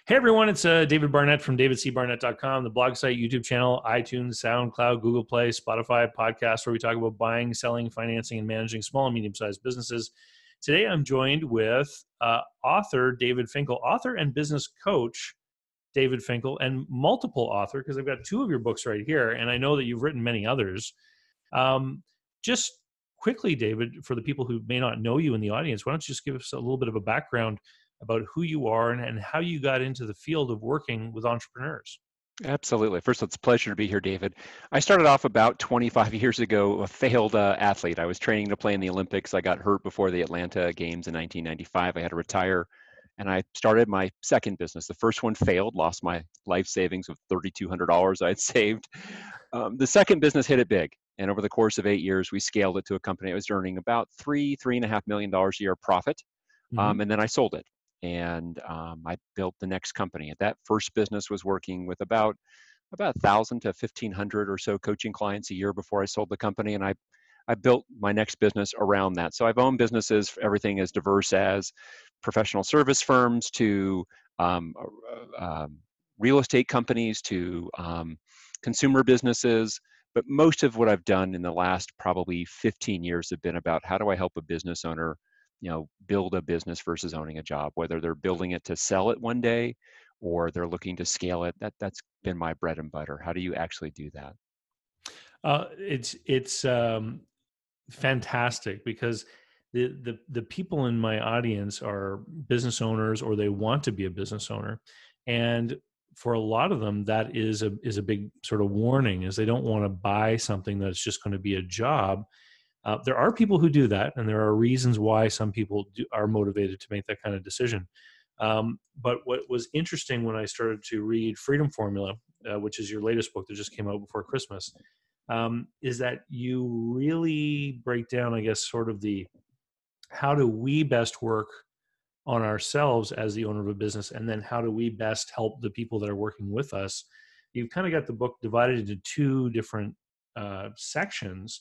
Hey everyone, it's David Barnett from davidcbarnett.com, the blog site, YouTube channel, iTunes, SoundCloud, Google Play, Spotify, podcast, where we talk about buying, selling, financing, and managing small and medium-sized businesses. Today I'm joined with author David Finkle, author and business coach David Finkle, and multiple author, because I've got two of your books right here, and I know that you've written many others. Just quickly, David, for the people who may not know you in the audience, why don't you just give us a little bit of a background about who you are and how you got into the field of working with entrepreneurs. Absolutely. First, it's a pleasure to be here, David. I started off about 25 years ago, a failed athlete. I was training to play in the Olympics. I got hurt before the Atlanta Games in 1995. I had to retire, and I started my second business. The first one failed, lost my life savings of $3,200 I had saved. The second business hit it big, and over the course of 8 years, we scaled it to a company that was earning about $3.5 million a year profit, Mm-hmm. and then I sold it. And I built the next company. That first business was working with about 1,000 to 1,500 or so coaching clients a year before I sold the company, and I built my next business around that. So I've owned businesses, everything as diverse as professional service firms to um, real estate companies to consumer businesses. But most of what I've done in the last probably 15 years have been about how do I help a business owner build a business versus owning a job, whether they're building it to sell it one day or they're looking to scale it. That's been my bread and butter. How do you actually do that? It's fantastic because the people in my audience are business owners or they want to be a business owner, and for a lot of them that is a big sort of warning, is they don't want to buy something that's just going to be a job. There are people who do that, and there are reasons why some people are motivated to make that kind of decision. But what was interesting when I started to read Freedom Formula, which is your latest book that just came out before Christmas, is that you really break down, I guess, sort of the how do we best work on ourselves as the owner of a business, and then how do we best help the people that are working with us. You've kind of got the book divided into two different sections,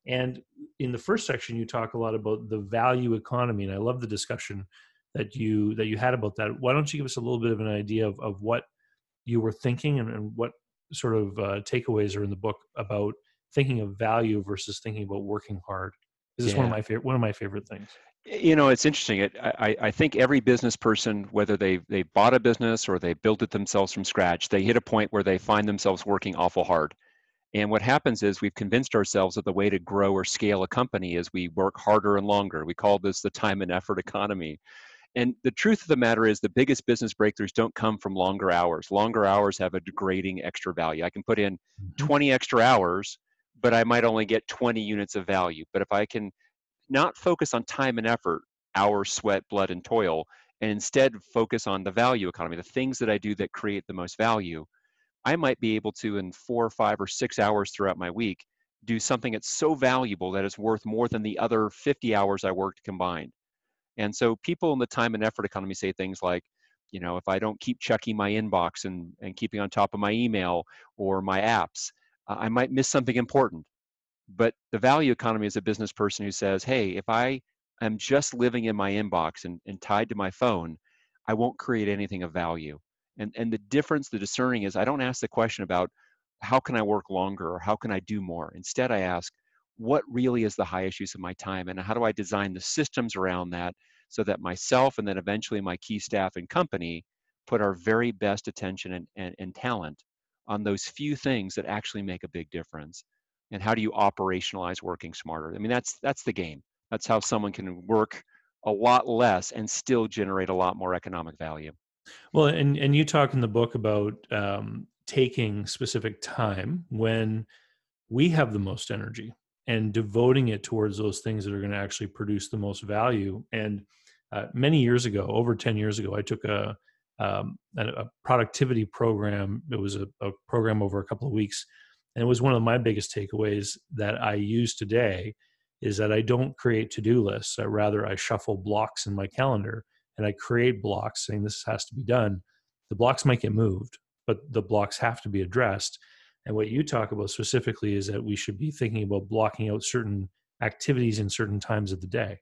and in the first section you talk a lot about the value economy, and I love the discussion that you had about that. Why don't you give us a little bit of an idea of what you were thinking, and what sort of takeaways are in the book about thinking of value versus thinking about working hard? Is this Yeah. one of my favorite things? It's interesting. I think every business person, whether they bought a business or they built it themselves from scratch, they hit a point where they find themselves working awful hard. And what happens is we've convinced ourselves that the way to grow or scale a company is we work harder and longer. We call this the time and effort economy. And the truth of the matter is the biggest business breakthroughs don't come from longer hours. Longer hours have a degrading extra value. I can put in Mm-hmm. 20 extra hours, but I might only get 20 units of value. But if I can not focus on time and effort, hours, sweat, blood, and toil, and instead focus on the value economy, the things that I do that create the most value, I might be able to, in 4 or 5 or 6 hours throughout my week, do something that's so valuable that it's worth more than the other 50 hours I worked combined. And so people in the time and effort economy say things like, if I don't keep checking my inbox and keeping on top of my email or my apps, I might miss something important. But the value economy is a business person who says, hey, if I am just living in my inbox and tied to my phone, I won't create anything of value. And the difference, the discerning is I don't ask the question about how can I work longer or how can I do more. Instead, I ask, what really is the highest use of my time and how do I design the systems around that so that myself and then eventually my key staff and company put our very best attention and talent on those few things that actually make a big difference. And how do you operationalize working smarter? I mean, that's the game. That's how someone can work a lot less and still generate a lot more economic value. Well, and you talk in the book about taking specific time when we have the most energy and devoting it towards those things that are going to actually produce the most value. And many years ago, over 10 years ago, I took a productivity program. It was a program over a couple of weeks. And it was one of my biggest takeaways that I use today is that I don't create to-do lists. Rather, I shuffle blocks in my calendar and I create blocks saying this has to be done. The blocks might get moved, but the blocks have to be addressed. And what you talk about specifically is that we should be thinking about blocking out certain activities in certain times of the day.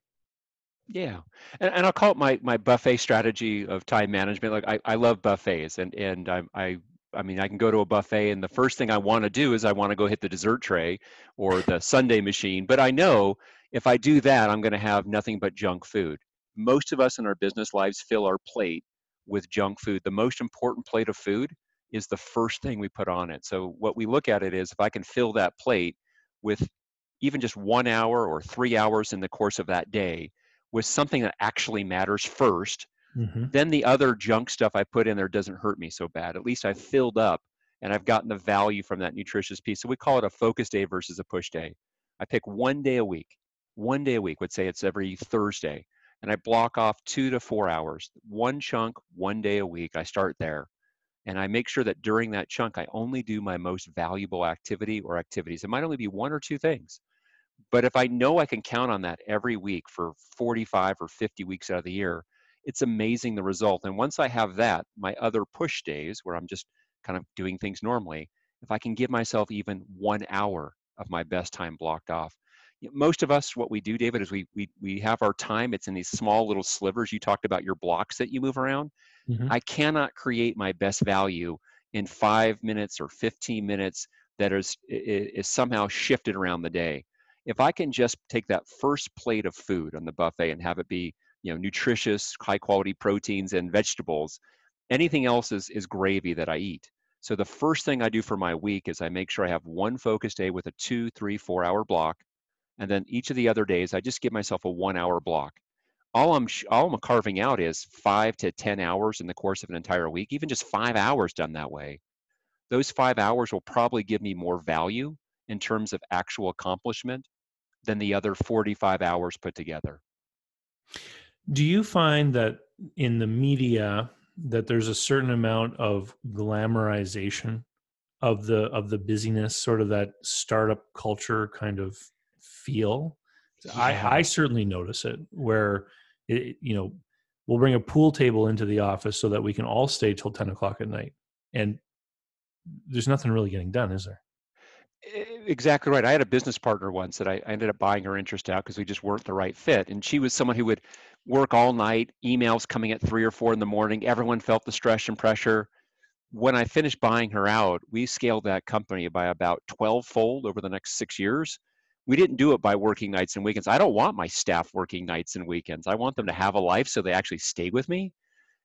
Yeah, and I'll call it my buffet strategy of time management. Like I love buffets, and I mean I can go to a buffet, and the first thing I want to do is I want to go hit the dessert tray or the sundae machine. But I know if I do that, I'm going to have nothing but junk food. Most of us in our business lives fill our plate with junk food. The most important plate of food is the first thing we put on it. So what we look at it is if I can fill that plate with even just 1 hour or 3 hours in the course of that day with something that actually matters first, Hmm. then the other junk stuff I put in there doesn't hurt me so bad. At least I've filled up and I've gotten the value from that nutritious piece. So we call it a focus day versus a push day. I pick one day a week, would say it's every Thursday, and I block off 2 to 4 hours, one chunk, one day a week. I start there. And I make sure that during that chunk, I only do my most valuable activity or activities. It might only be one or two things, but if I know I can count on that every week for 45 or 50 weeks out of the year, it's amazing the result. And once I have that, my other push days where I'm just kind of doing things normally, if I can give myself even 1 hour of my best time blocked off. Most of us, what we do, David, is we have our time. It's in these small little slivers. You talked about your blocks that you move around. Hmm. I cannot create my best value in 5 minutes or 15 minutes that is somehow shifted around the day. If I can just take that first plate of food on the buffet and have it be, nutritious, high quality proteins and vegetables, anything else is gravy that I eat. So the first thing I do for my week is I make sure I have one focus day with a 2, 3, 4 hour block. And then each of the other days, I just give myself a 1 hour block. All I'm carving out is 5 to 10 hours in the course of an entire week. Even just 5 hours done that way, those 5 hours will probably give me more value in terms of actual accomplishment than the other 45 hours put together. Do you find that in the media that there's a certain amount of glamorization of the busyness, sort of that startup culture kind of feel? I Yeah. certainly notice it where we'll bring a pool table into the office so that we can all stay till 10 o'clock at night, and there's nothing really getting done, is there? Exactly right. I had a business partner once that I ended up buying her interest out because we just weren't the right fit. And she was someone who would work all night, emails coming at 3 or 4 in the morning. Everyone felt the stress and pressure. When I finished buying her out, we scaled that company by about 12-fold over the next 6 years. We didn't do it by working nights and weekends. I don't want my staff working nights and weekends. I want them to have a life so they actually stay with me.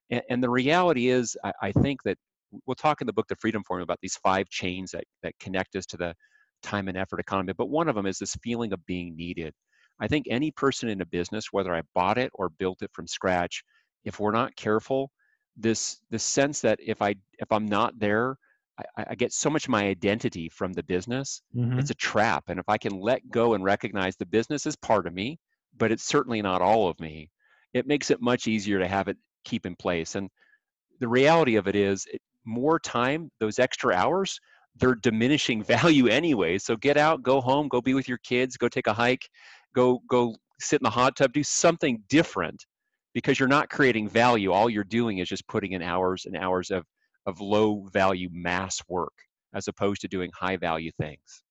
And the reality is, I think that we'll talk in the book, The Freedom Formula, about these 5 chains that connect us to the time and effort economy. But one of them is this feeling of being needed. I think any person in a business, whether I bought it or built it from scratch, if we're not careful, this sense that if I'm not there, I get so much of my identity from the business. It's Hmm. a trap. And if I can let go and recognize the business is part of me, but it's certainly not all of me, it makes it much easier to have it keep in place. And the reality of it is, more time, those extra hours, they're diminishing value anyway. So get out, go home, go be with your kids, go take a hike, go sit in the hot tub, do something different, because you're not creating value. All you're doing is just putting in hours and hours of low value mass work as opposed to doing high value things.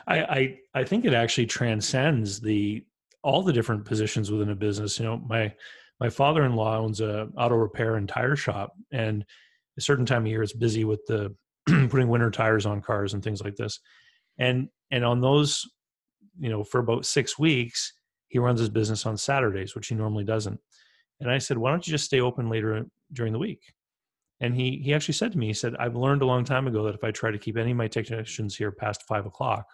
I think it actually transcends the all the different positions within a business. My father-in-law owns a auto repair and tire shop, and a certain time of year it's busy with the putting winter tires on cars and things like this. And on those, for about 6 weeks, he runs his business on Saturdays, which he normally doesn't. And I said, why don't you just stay open later during the week? And he actually said to me, he said, I've learned a long time ago that if I try to keep any of my technicians here past 5 o'clock,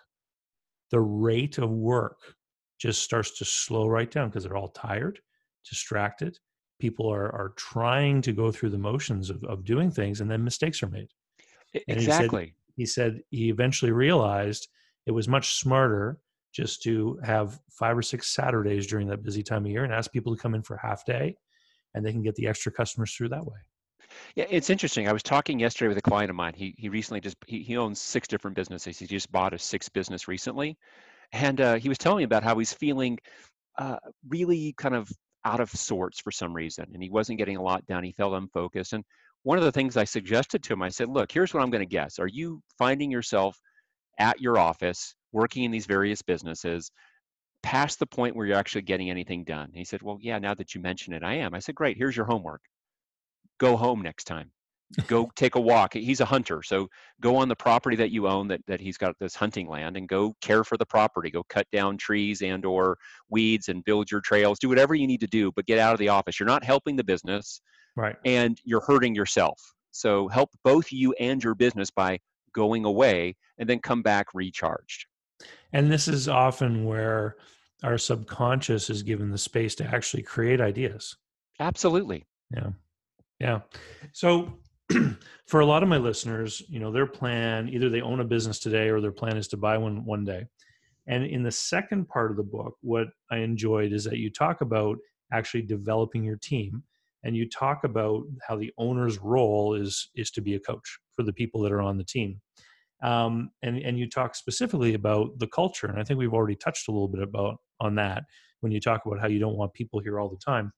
the rate of work just starts to slow right down because they're all tired, distracted. People are trying to go through the motions of doing things, and then mistakes are made. And Exactly. he said he eventually realized it was much smarter just to have 5 or 6 Saturdays during that busy time of year and ask people to come in for a half day, and they can get the extra customers through that way. Yeah, it's interesting. I was talking yesterday with a client of mine. He recently he owns 6 different businesses. He just bought a sixth business recently, and he was telling me about how he's feeling uh, really kind of out of sorts for some reason, and he wasn't getting a lot done. He felt unfocused. And one of the things I suggested to him, I said, "Look, here's what I'm going to guess. Are you finding yourself at your office working in these various businesses, past the point where you're actually getting anything done? And he said, well, yeah, now that you mention it, I am. I said, great, here's your homework. Go home next time. Go take a walk. He's a hunter, so go on the property that you own, that he's got this hunting land, and go care for the property. Go cut down trees and or weeds and build your trails. Do whatever you need to do, but get out of the office. You're not helping the business, Right. and you're hurting yourself. So help both you and your business by going away and then come back recharged. And this is often where our subconscious is given the space to actually create ideas. Absolutely. Yeah. Yeah. So for a lot of my listeners, their plan, either they own a business today or their plan is to buy one day. And in the second part of the book, what I enjoyed is that you talk about actually developing your team, and you talk about how the owner's role is to be a coach for the people that are on the team. And you talk specifically about the culture, and I think we've already touched a little bit about on that when you talk about how you don't want people here all the time.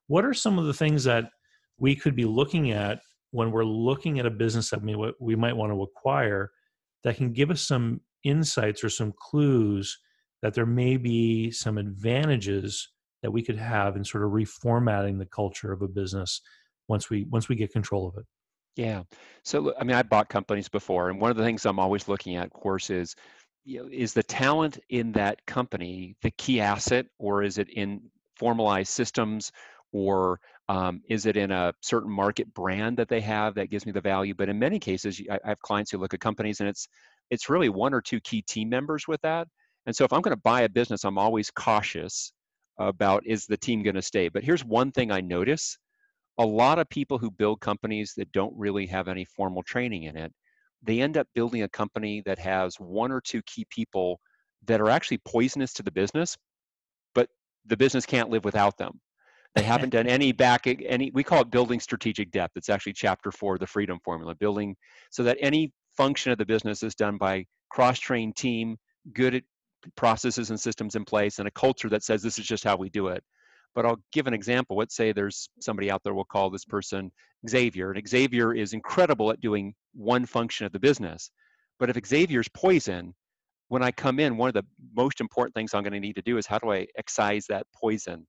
What are some of the things that we could be looking at when we're looking at a business that we might want to acquire that can give us some insights or some clues that there may be some advantages that we could have in sort of reformatting the culture of a business once we get control of it? Yeah. So, I mean, I bought companies before, and one of the things I'm always looking at, of course, is, is the talent in that company the key asset, or is it in formalized systems, or is it in a certain market brand that they have that gives me the value? But in many cases, I have clients who look at companies, and it's really one or two key team members with that. And so, if I'm going to buy a business, I'm always cautious about, is the team going to stay? But here's one thing I notice: a lot of people who build companies that don't really have any formal training in it, they end up building a company that has one or two key people that are actually poisonous to the business, but the business can't live without them. They haven't done any, we call it building strategic depth. It's actually chapter 4 of the Freedom Formula, building so that any function of the business is done by cross-trained team, good at processes and systems in place, and a culture that says this is just how we do it. But I'll give an example. Let's say there's somebody out there, we'll call this person Xavier, and Xavier is incredible at doing one function of the business. But if Xavier's poison, when I come in, one of the most important things I'm going to need to do is, how do I excise that poison?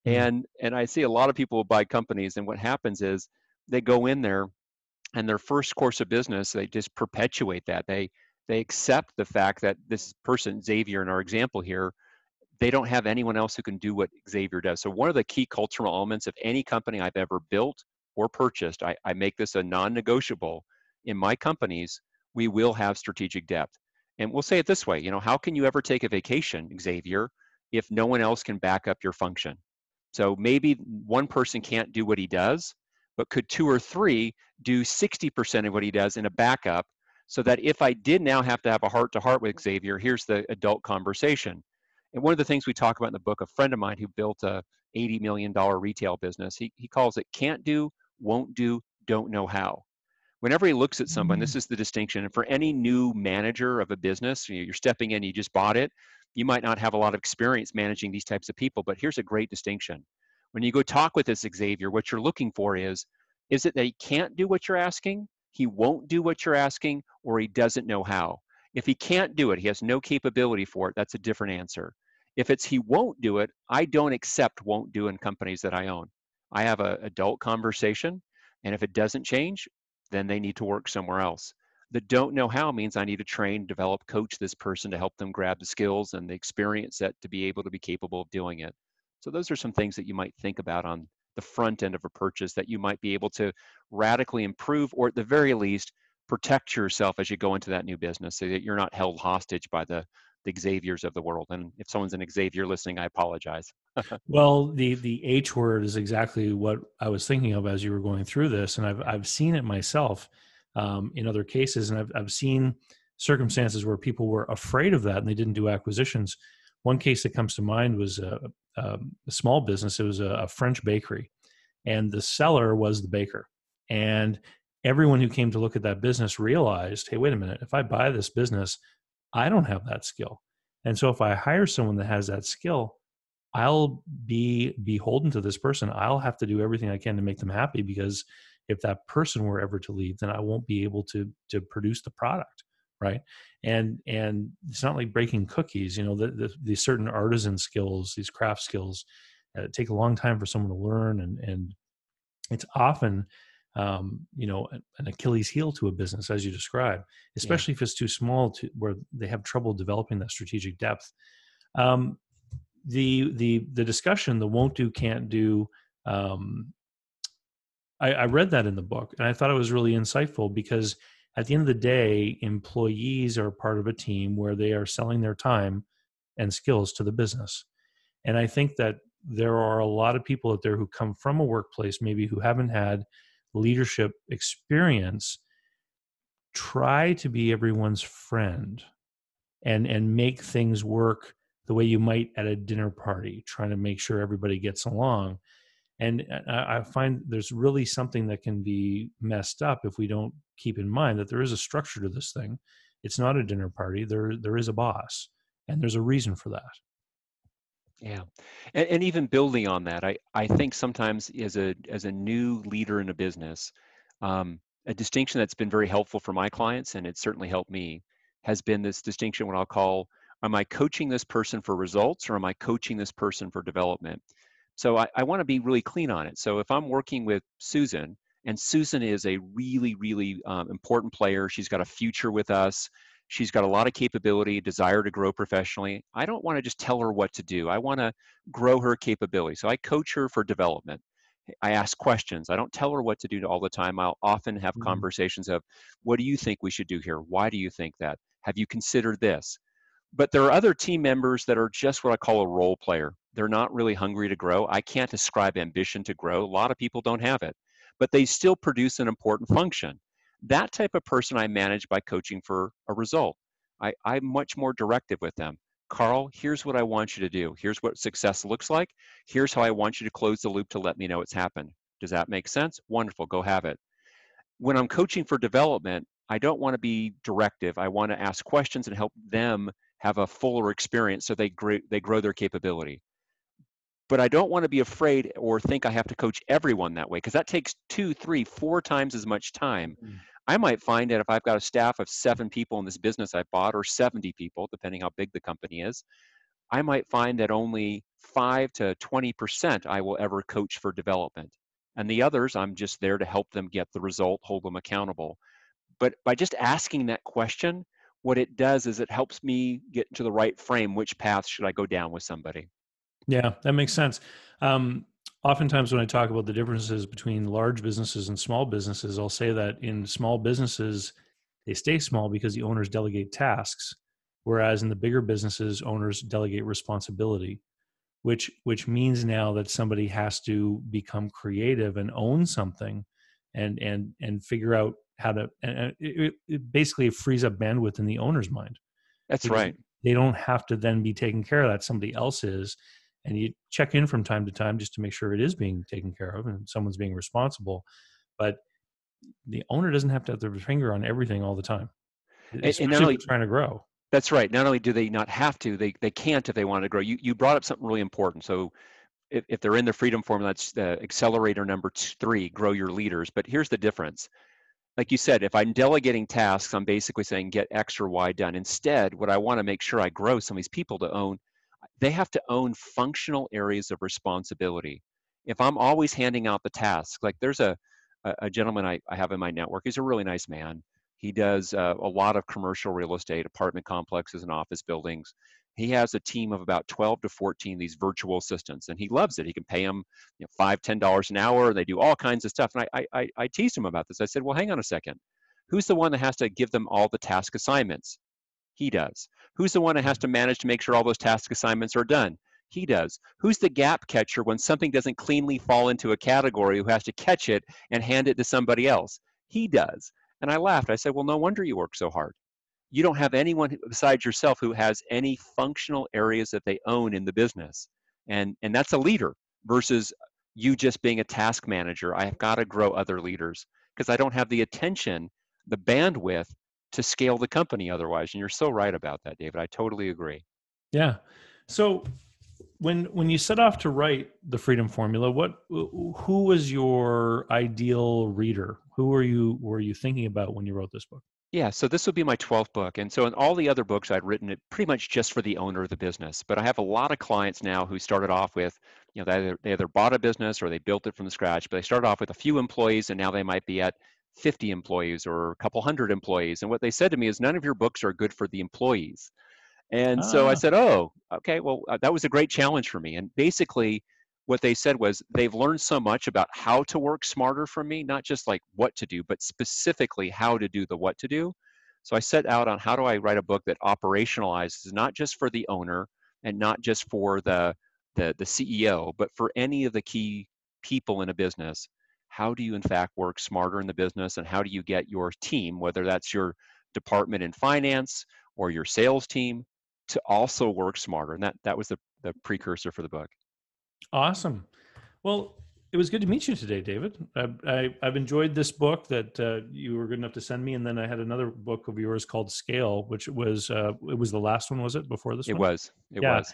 Mm, And I see a lot of people buy companies, and what happens is they go in there, and their first course of business, they just perpetuate that. They accept the fact that this person, Xavier, in our example here, they don't have anyone else who can do what Xavier does. So one of the key cultural elements of any company I've ever built or purchased, I make this a non-negotiable. In my companies, we will have strategic depth. And we'll say it this way, how can you ever take a vacation, Xavier, if no one else can back up your function? So maybe one person can't do what he does, but could two or three do 60% of what he does in a backup, so that if I did now have to have a heart-to-heart with Xavier, here's the adult conversation. And one of the things we talk about in the book, a friend of mine who built a $80 million retail business, he calls it can't do, won't do, don't know how. Whenever he looks at someone, this is the distinction. And for any new manager of a business, you're stepping in, you just bought it, you might not have a lot of experience managing these types of people, but here's a great distinction. When you go talk with this Xavier, what you're looking for is it that he can't do what you're asking, he won't do what you're asking, or he doesn't know how? If he can't do it, he has no capability for it, that's a different answer. If it's he won't do it, I don't accept won't do in companies that I own. I have an adult conversation, and if it doesn't change, then they need to work somewhere else. The don't know how means I need to train, develop, coach this person to help them grab the skills and the experience set to be able to be capable of doing it. So those are some things that you might think about on the front end of a purchase that you might be able to radically improve, or at the very least, protect yourself as you go into that new business so that you're not held hostage by the Xaviers of the world. And if someone's an Xavier listening, I apologize. Well, the H word is exactly what I was thinking of as you were going through this, and I've seen it myself in other cases, and I've seen circumstances where people were afraid of that and they didn't do acquisitions. One case that comes to mind was a small business. It was a French bakery, and the seller was the baker, and everyone who came to look at that business realized, hey, wait a minute, if I buy this business, I don't have that skill, and so if I hire someone that has that skill, I'll be beholden to this person. I'll have to do everything I can to make them happy, because if that person were ever to leave, then I won't be able to produce the product. right? And it's not like breaking cookies. The certain artisan skills, these craft skills, take a long time for someone to learn, and it's often an Achilles heel to a business, as you describe, Yeah. especially if it's too small, to where they have trouble developing that strategic depth. um, the discussion, the won't do, can't do, um, I read that in the book, and I thought it was really insightful, because at the end of the day, employees are part of a team where they are selling their time and skills to the business. And I think that there are a lot of people out there who come from a workplace, maybe who haven't had leadership experience, try to be everyone's friend and make things work the way you might at a dinner party, trying to make sure everybody gets along. And I find there's really something that can be messed up if we don't keep in mind that there is a structure to this thing. It's not a dinner party. There is a boss, and there's a reason for that. Yeah. And even building on that, I think sometimes as a new leader in a business, a distinction that's been very helpful for my clients, and it's certainly helped me, has been this distinction, what I'll call, am I coaching this person for results, or am I coaching this person for development? So I want to be really clean on it. So if I'm working with Susan, and Susan is a really, really important player, she's got a future with us, she's got a lot of capability, desire to grow professionally. I don't want to just tell her what to do. I want to grow her capability. So I coach her for development. I ask questions. I don't tell her what to do all the time. I'll often have Mhm. conversations of, what do you think we should do here? Why do you think that? Have you considered this? But there are other team members that are just what I call a role player. They're not really hungry to grow. I can't ascribe ambition to grow. A lot of people don't have it, but they still produce an important function. That type of person I manage by coaching for a result. I'm much more directive with them. Carl, here's what I want you to do. Here's what success looks like. Here's how I want you to close the loop to let me know it's happened. Does that make sense? Wonderful, go have it. When I'm coaching for development, I don't want to be directive. I want to ask questions and help them have a fuller experience so they grow their capability. But I don't want to be afraid or think I have to coach everyone that way, because that takes 2, 3, 4 times as much time. Mhm. I might find that if I've got a staff of 7 people in this business I bought, or 70 people, depending how big the company is, I might find that only 5 to 20% I will ever coach for development. And the others, I'm just there to help them get the result, hold them accountable. But by just asking that question, what it does is it helps me get into the right frame. Which path should I go down with somebody? Yeah, that makes sense. Um, Oftentimes, when I talk about the differences between large businesses and small businesses, I'll say that in small businesses, they stay small because the owners delegate tasks, whereas in the bigger businesses, owners delegate responsibility. Which means now that somebody has to become creative and own something, and figure out how to. And it basically frees up bandwidth in the owner's mind, That's because right. they don't have to then be taking care of that. Somebody else is. And you check in from time to time just to make sure it is being taken care of and someone's being responsible. But the owner doesn't have to have their finger on everything all the time, And not especially if only they're trying to grow. that's right. Not only do they not have to, they can't if they want to grow. You brought up something really important. So if they're in the freedom formula, that's the accelerator number 3, grow your leaders. But here's the difference. Like you said, if I'm delegating tasks, I'm basically saying get X or Y done. Instead, what I want to make sure I grow some of these people to own, they have to own functional areas of responsibility. If I'm always handing out the tasks, like there's a gentleman I have in my network, he's a really nice man. He does a lot of commercial real estate, apartment complexes and office buildings. He has a team of about 12 to 14 these virtual assistants, and he loves it. He can pay them, $5, $10 an hour. They do all kinds of stuff. And I teased him about this. I said, well, hang on a second. Who's the one that has to give them all the task assignments? He does. Who's the one that has to manage to make sure all those task assignments are done? He does. Who's the gap catcher when something doesn't cleanly fall into a category, who has to catch it and hand it to somebody else? He does. And I laughed. I said, well, no wonder you work so hard. You don't have anyone besides yourself who has any functional areas that they own in the business. And that's a leader versus you just being a task manager. I've got to grow other leaders because I don't have the attention, the bandwidth to scale the company otherwise. And you're so right about that, David. I totally agree. Yeah. So when you set off to write the Freedom Formula, who was your ideal reader? Who were you thinking about when you wrote this book? Yeah, so this would be my 12th book. And so in all the other books, I'd written it pretty much just for the owner of the business. But I have a lot of clients now who started off with, they either bought a business or they built it from scratch, but they started off with a few employees and now they might be at 50 employees or a couple hundred employees. And what they said to me is, none of your books are good for the employees. And so I Ah, said, oh, okay, well, that was a great challenge for me. And basically, what they said was they've learned so much about how to work smarter from me, not just like what to do, but specifically how to do the what to do. So I set out on how do I write a book that operationalizes not just for the owner and not just for the CEO, but for any of the key people in a business. How do you in fact work smarter in the business, and how do you get your team, whether that's your department in finance or your sales team, to also work smarter? And that was the precursor for the book. awesome. Well, it was good to meet you today, David. I've enjoyed this book that you were good enough to send me, and then I had another book of yours called Scale, which was it was the last one, was it, before this It one? was. It Yeah, was.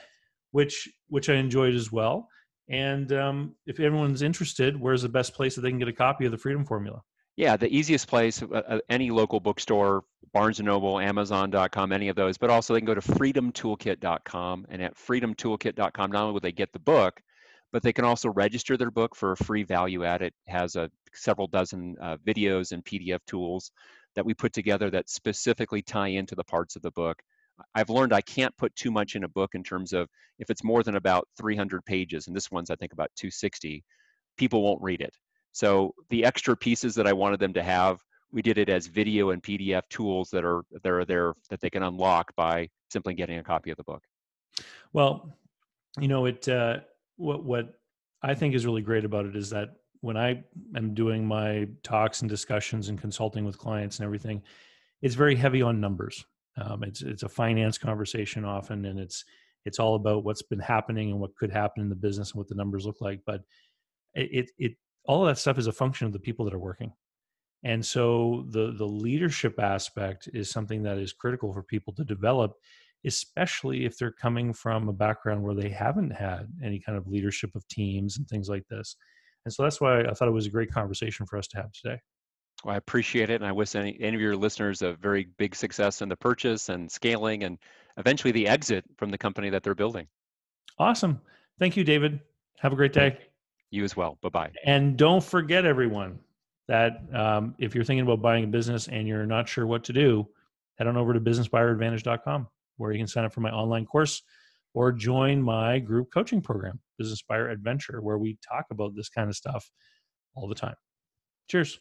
which I enjoyed as well. And if everyone's interested, where's the best place that they can get a copy of the Freedom Formula? Yeah, the easiest place, any local bookstore, Barnes& and Noble, Amazon.com, any of those, but also they can go to freedomtoolkit.com. And at freedomtoolkit.com, not only will they get the book, but they can also register their book for a free value add. It has several dozen videos and PDF tools that we put together that specifically tie into the parts of the book. I've learned I can't put too much in a book in terms of if it's more than about 300 pages, and this one's I think about 260, people won't read it. So the extra pieces that I wanted them to have, we did it as video and PDF tools that are there that they can unlock by simply getting a copy of the book. Well, it what I think is really great about it is that when I am doing my talks and discussions and consulting with clients and everything, it's very heavy on numbers. It's a finance conversation often, and it's all about what's been happening and what could happen in the business and what the numbers look like. But it all of that stuff is a function of the people that are working. And so the leadership aspect is something that is critical for people to develop, especially if they're coming from a background where they haven't had any kind of leadership of teams and things like this. And so that's why I thought it was a great conversation for us to have today. Well, I appreciate it, and I wish any of your listeners a very big success in the purchase and scaling and eventually the exit from the company that they're building. Awesome. Thank you, David. Have a great Thank day. you as well. Bye-bye. And don't forget, everyone, that if you're thinking about buying a business and you're not sure what to do, head on over to businessbuyeradvantage.com, where you can sign up for my online course or join my group coaching program, Business Buyer Adventure, where we talk about this kind of stuff all the time. Cheers.